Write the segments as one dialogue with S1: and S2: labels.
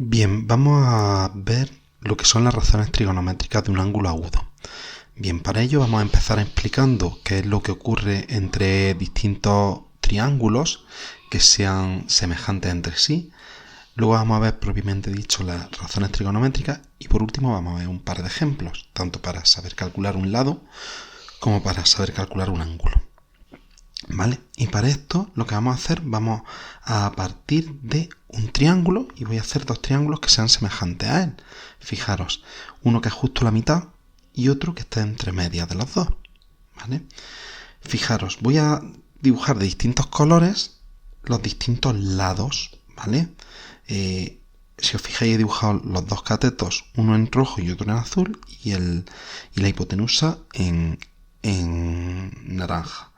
S1: Bien, vamos a ver lo que son las razones trigonométricas de un ángulo agudo. Bien, para ello vamos a empezar explicando qué es lo que ocurre entre distintos triángulos que sean semejantes entre sí. Luego vamos a ver propiamente dicho las razones trigonométricas y por último vamos a ver un par de ejemplos, tanto para saber calcular un lado como para saber calcular un ángulo. ¿Vale? Y para esto lo que vamos a hacer, vamos a partir de un triángulo y voy a hacer dos triángulos que sean semejantes a él. Fijaros, uno que es justo la mitad y otro que está entre medias de los dos. ¿Vale? Fijaros, voy a dibujar de distintos colores los distintos lados. ¿Vale? Si os fijáis, he dibujado los dos catetos, uno en rojo y otro en azul, y la hipotenusa en naranja.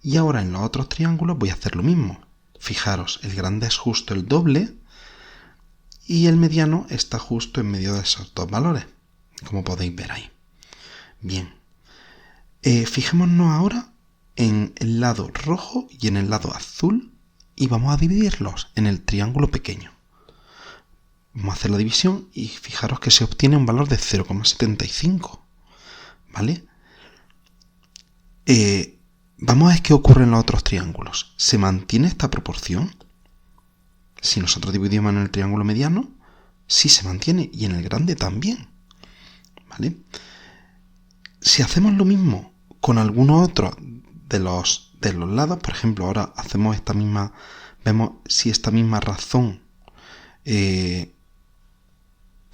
S1: Y ahora en los otros triángulos voy a hacer lo mismo. Fijaros, el grande es justo el doble y el mediano está justo en medio de esos dos valores, como podéis ver ahí. Bien, fijémonos ahora en el lado rojo y en el lado azul y vamos a dividirlos en el triángulo pequeño. Vamos a hacer la división y fijaros que se obtiene un valor de 0,75. ¿Vale? Vamos a ver qué ocurre en los otros triángulos. ¿Se mantiene esta proporción? Si nosotros dividimos en el triángulo mediano, sí se mantiene y en el grande también. ¿Vale? Si hacemos lo mismo con algunos otros de los lados, por ejemplo, ahora hacemos esta misma, vemos si esta misma razón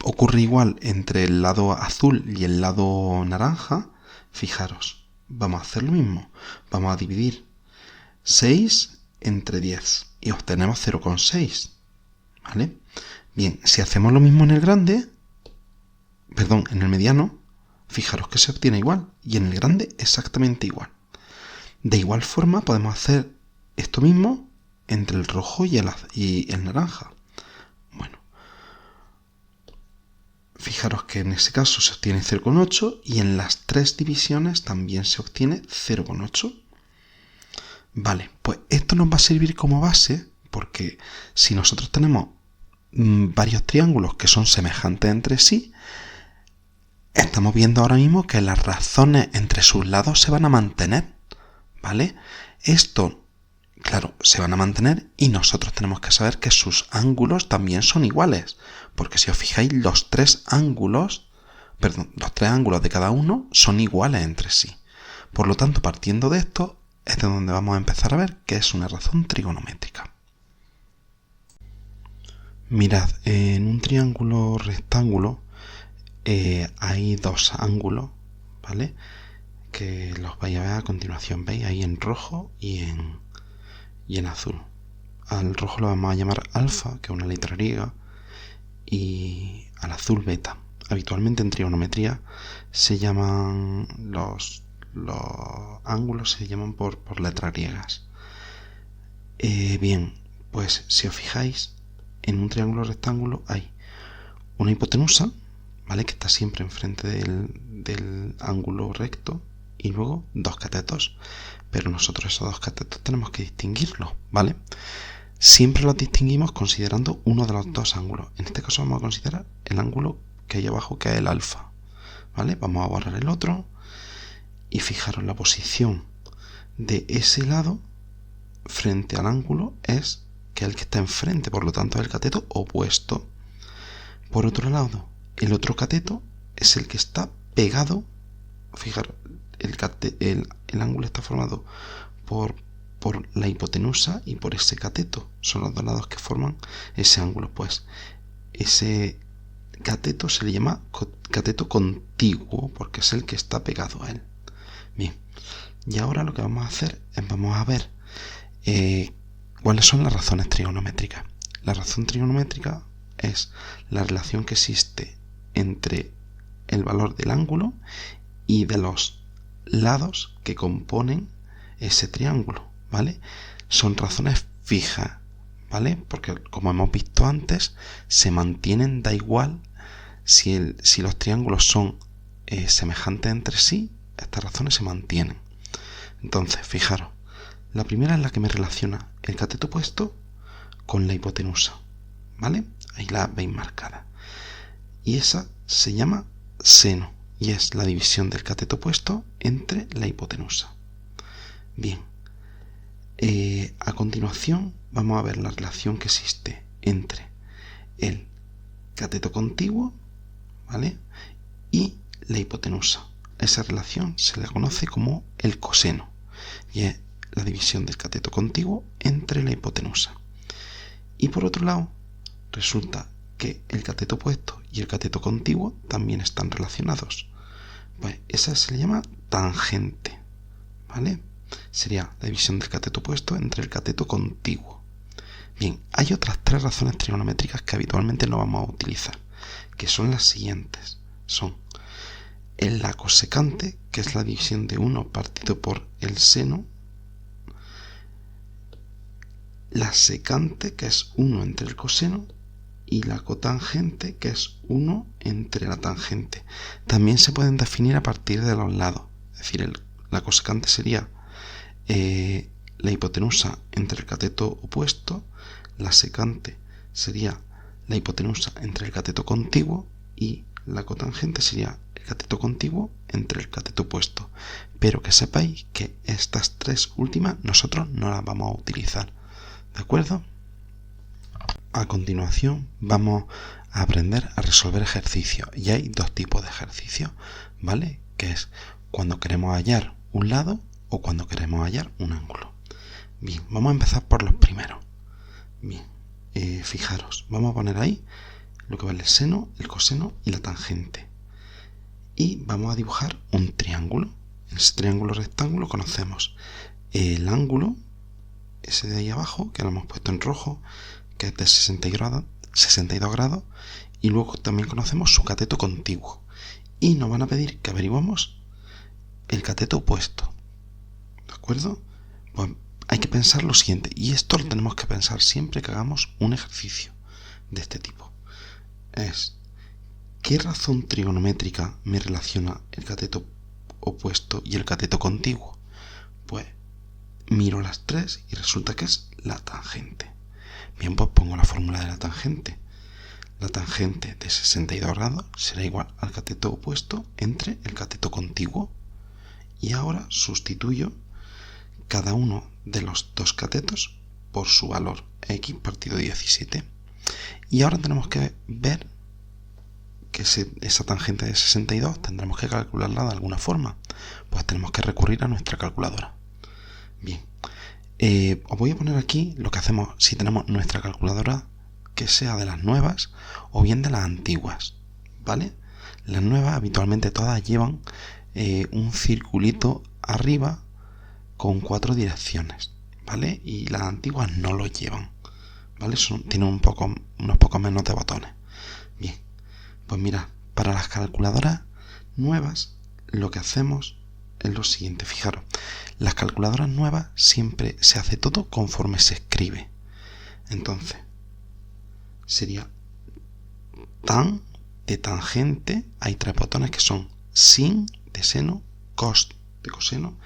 S1: ocurre igual entre el lado azul y el lado naranja. Fijaros. Vamos a hacer lo mismo. Vamos a dividir 6 entre 10 y obtenemos 0,6. ¿Vale? Bien, si hacemos lo mismo en el grande, perdón, en el mediano, fijaros que se obtiene igual y en el grande exactamente igual. De igual forma podemos hacer esto mismo entre el rojo y el naranja. Bueno, fijaros que en ese caso se obtiene 0,8 y en las tres divisiones también se obtiene 0,8. Vale, pues esto nos va a servir como base porque si nosotros tenemos varios triángulos que son semejantes entre sí, estamos viendo ahora mismo que las razones entre sus lados se van a mantener. ¿Vale? Esto, claro, se van a mantener y nosotros tenemos que saber que sus ángulos también son iguales. Porque si os fijáis, los tres ángulos de cada uno son iguales entre sí. Por lo tanto, partiendo de esto, es de donde vamos a empezar a ver qué es una razón trigonométrica. Mirad, en un triángulo rectángulo hay dos ángulos, ¿vale? Que los vais a ver a continuación. ¿Veis? Ahí en rojo y en azul. Al rojo lo vamos a llamar alfa, que es una letra griega, y al azul beta. Habitualmente en trigonometría se llaman los ángulos se llaman por letras griegas. Bien, pues si os fijáis, en un triángulo rectángulo hay una hipotenusa, ¿vale? Que está siempre enfrente del ángulo recto, y luego dos catetos. Pero nosotros esos dos catetos tenemos que distinguirlos, ¿vale? Siempre los distinguimos considerando uno de los dos ángulos. En este caso vamos a considerar el ángulo que hay abajo, que es el alfa. ¿Vale? Vamos a borrar el otro. Y fijaros, la posición de ese lado frente al ángulo es que el que está enfrente, por lo tanto es el cateto opuesto. Por otro lado, el otro cateto es el que está pegado. Fijaros, el ángulo está formado por la hipotenusa y por ese cateto. Son los dos lados que forman ese ángulo. Pues ese cateto se le llama cateto contiguo porque es el que está pegado a él. Bien, y ahora lo que vamos a hacer es vamos a ver cuáles son las razones trigonométricas. La razón trigonométrica es la relación que existe entre el valor del ángulo y de los lados que componen ese triángulo, ¿vale? Son razones fijas, ¿vale? Porque como hemos visto antes, se mantienen, da igual si los triángulos son semejantes entre sí, estas razones se mantienen. Entonces, fijaros, la primera es la que me relaciona el cateto opuesto con la hipotenusa, ¿vale? ahí la veis marcada. Y esa se llama seno y es la división del cateto opuesto entre la hipotenusa. Bien, a continuación vamos a ver la relación que existe entre el cateto contiguo, ¿vale?, y la hipotenusa. Esa relación se la conoce como el coseno y es la división del cateto contiguo entre la hipotenusa. Y por otro lado, resulta que el cateto opuesto y el cateto contiguo también están relacionados. Pues esa se le llama tangente, ¿vale? Sería la división del cateto opuesto entre el cateto contiguo. Bien, hay otras tres razones trigonométricas que habitualmente no vamos a utilizar, que son las siguientes. Son la cosecante, que es la división de 1 partido por el seno, la secante, que es 1 entre el coseno, y la cotangente, que es 1 entre la tangente. También se pueden definir a partir de los lados, es decir, la cosecante sería la hipotenusa entre el cateto opuesto, la secante sería la hipotenusa entre el cateto contiguo y la cotangente sería el cateto contiguo entre el cateto opuesto. Pero que sepáis que estas tres últimas nosotros no las vamos a utilizar, ¿de acuerdo? A continuación vamos a aprender a resolver ejercicios y hay dos tipos de ejercicios, ¿vale? Que es cuando queremos hallar un lado o cuando queremos hallar un ángulo. Bien, vamos a empezar por los primeros. Bien, fijaros, vamos a poner ahí lo que vale el seno, el coseno y la tangente. Y vamos a dibujar un triángulo. En ese triángulo rectángulo conocemos el ángulo, ese de ahí abajo, que lo hemos puesto en rojo, que es de 62 grados, y luego también conocemos su cateto contiguo. Y nos van a pedir que averiguemos el cateto opuesto. ¿De acuerdo? Pues hay que pensar lo siguiente, y esto lo tenemos que pensar siempre que hagamos un ejercicio de este tipo. Es, ¿qué razón trigonométrica me relaciona el cateto opuesto y el cateto contiguo? Pues miro las tres y resulta que es la tangente. Bien, pues pongo la fórmula de la tangente. La tangente de 62 grados será igual al cateto opuesto entre el cateto contiguo. Y ahora sustituyo cada uno de los dos catetos por su valor, x partido 17. Y ahora tenemos que ver que esa tangente de 62 tendremos que calcularla de alguna forma. Pues tenemos que recurrir a nuestra calculadora. Bien, os voy a poner aquí lo que hacemos si tenemos nuestra calculadora que sea de las nuevas o bien de las antiguas, ¿vale? Las nuevas habitualmente todas llevan un circulito arriba con 4 direcciones, ¿vale? Y las antiguas no lo llevan, ¿vale? Tienen unos pocos menos de botones. Bien, pues mirad, para las calculadoras nuevas lo que hacemos es lo siguiente. Fijaros, las calculadoras nuevas siempre se hace todo conforme se escribe. Entonces, sería tan de tangente, hay 3 botones que son sin de seno, cos de coseno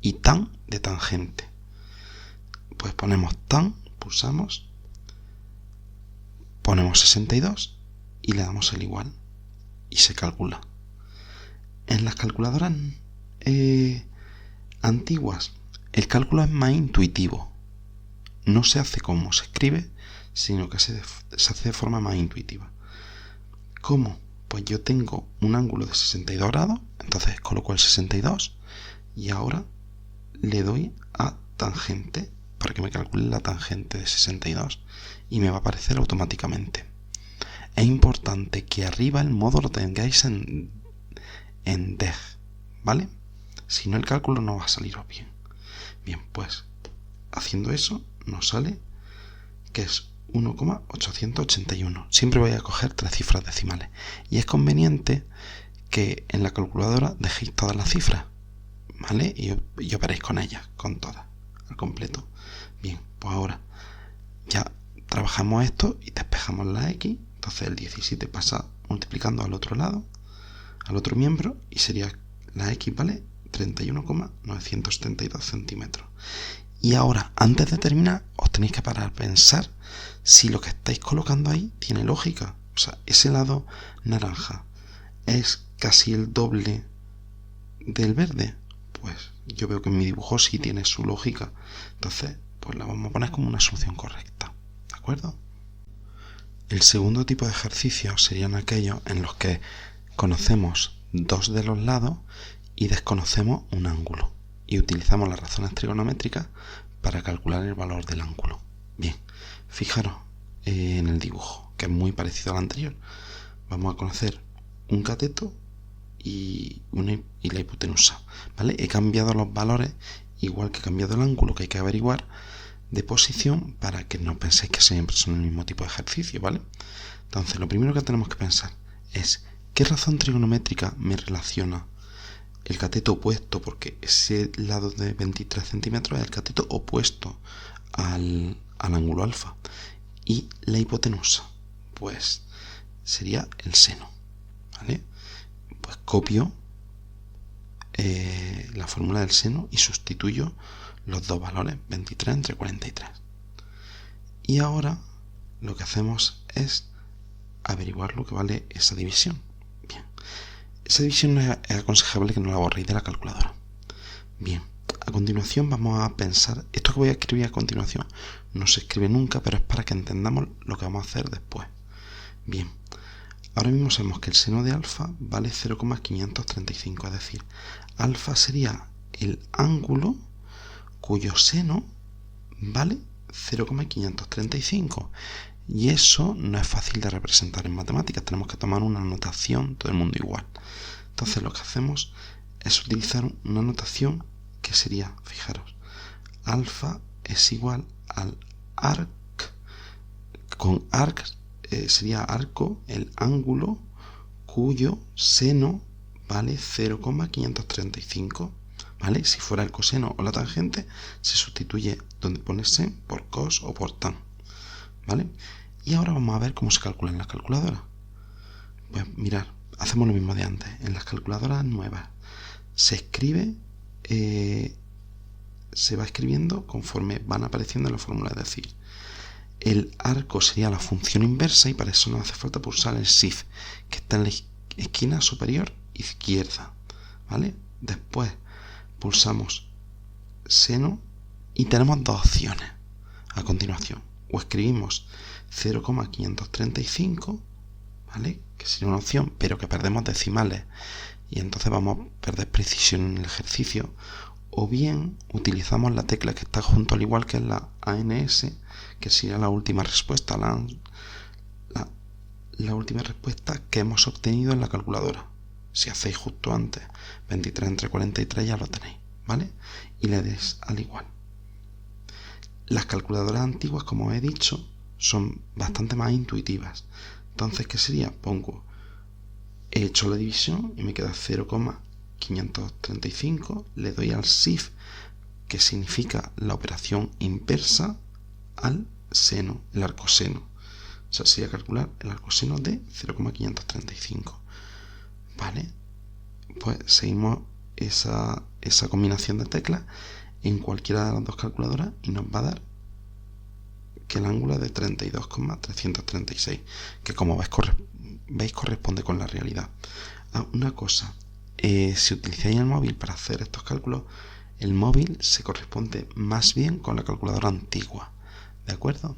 S1: y tan de tangente. Pues ponemos tan, pulsamos, ponemos 62 y le damos el igual y se calcula. En las calculadoras antiguas el cálculo es más intuitivo, no se hace como se escribe, sino que se hace de forma más intuitiva. ¿Cómo? Pues yo tengo un ángulo de 62 grados, entonces coloco el 62 y ahora le doy a tangente para que me calcule la tangente de 62 y me va a aparecer automáticamente. Es importante que arriba el modo lo tengáis en deg, ¿vale? Si no, el cálculo no va a saliros bien. Bien, pues haciendo eso nos sale que es 1,881. Siempre voy a coger 3 cifras decimales y es conveniente que en la calculadora dejéis todas las cifras, ¿vale? Y operéis con ellas, con todas, al completo. Bien, pues ahora ya trabajamos esto y despejamos la x, entonces el 17 pasa multiplicando al otro lado, al otro miembro, y sería la x vale 31,972 centímetros. Y ahora, antes de terminar, os tenéis que parar a pensar si lo que estáis colocando ahí tiene lógica. O sea, ese lado naranja es casi el doble del verde. Pues yo veo que en mi dibujo sí tiene su lógica. Entonces, pues la vamos a poner como una solución correcta. ¿De acuerdo? El segundo tipo de ejercicios serían aquellos en los que conocemos dos de los lados y desconocemos un ángulo. Y utilizamos las razones trigonométricas para calcular el valor del ángulo. Bien, fijaros en el dibujo, que es muy parecido al anterior. Vamos a conocer un cateto y la hipotenusa, ¿vale? He cambiado los valores, igual que he cambiado el ángulo que hay que averiguar de posición, para que no penséis que siempre son el mismo tipo de ejercicio, ¿vale? Entonces, lo primero que tenemos que pensar es ¿qué razón trigonométrica me relaciona el cateto opuesto? Porque ese lado de 23 centímetros es el cateto opuesto al ángulo alfa. Y la hipotenusa, pues sería el seno, ¿vale? Pues copio la fórmula del seno y sustituyo los dos valores, 23 entre 43. Y ahora lo que hacemos es averiguar lo que vale esa división. Bien, esa división es aconsejable que no la borréis de la calculadora. Bien, a continuación vamos a pensar, esto que voy a escribir a continuación no se escribe nunca, pero es para que entendamos lo que vamos a hacer después. Bien, ahora mismo sabemos que el seno de alfa vale 0,535, es decir, alfa sería el ángulo cuyo seno vale 0,535. Y eso no es fácil de representar en matemáticas, tenemos que tomar una notación, todo el mundo igual. Entonces lo que hacemos es utilizar una notación que sería, fijaros, alfa es igual al arc, con arc sería arco, el ángulo cuyo seno vale 0,535, ¿vale? Si fuera el coseno o la tangente, se sustituye donde pone sen por cos o por tan, ¿vale? Y ahora vamos a ver cómo se calcula en la calculadora. Pues mirad, hacemos lo mismo de antes. En las calculadoras nuevas se escribe, se va escribiendo conforme van apareciendo en la fórmula, es decir, el arco sería la función inversa y para eso nos hace falta pulsar el Shift, que está en la esquina superior izquierda, ¿vale? Después pulsamos seno y tenemos dos opciones a continuación. O escribimos 0,535, ¿vale? Que sería una opción, pero que perdemos decimales y entonces vamos a perder precisión en el ejercicio. O bien utilizamos la tecla que está junto al igual, que es la ANS, que sería la última respuesta, la última respuesta que hemos obtenido en la calculadora. Si hacéis justo antes 23 entre 43 ya lo tenéis, ¿vale? Y le des al igual. Las calculadoras antiguas, como he dicho, son bastante más intuitivas. Entonces, ¿qué sería? He hecho la división y me queda 0,535, le doy al Shift, que significa la operación inversa al seno, el arcoseno. O sea, sería calcular el arcoseno de 0,535. ¿Vale? Pues seguimos esa combinación de teclas en cualquiera de las dos calculadoras y nos va a dar que el ángulo es de 32,336, que como veis corresponde con la realidad. Una cosa, si utilizáis el móvil para hacer estos cálculos, el móvil se corresponde más bien con la calculadora antigua, ¿de acuerdo?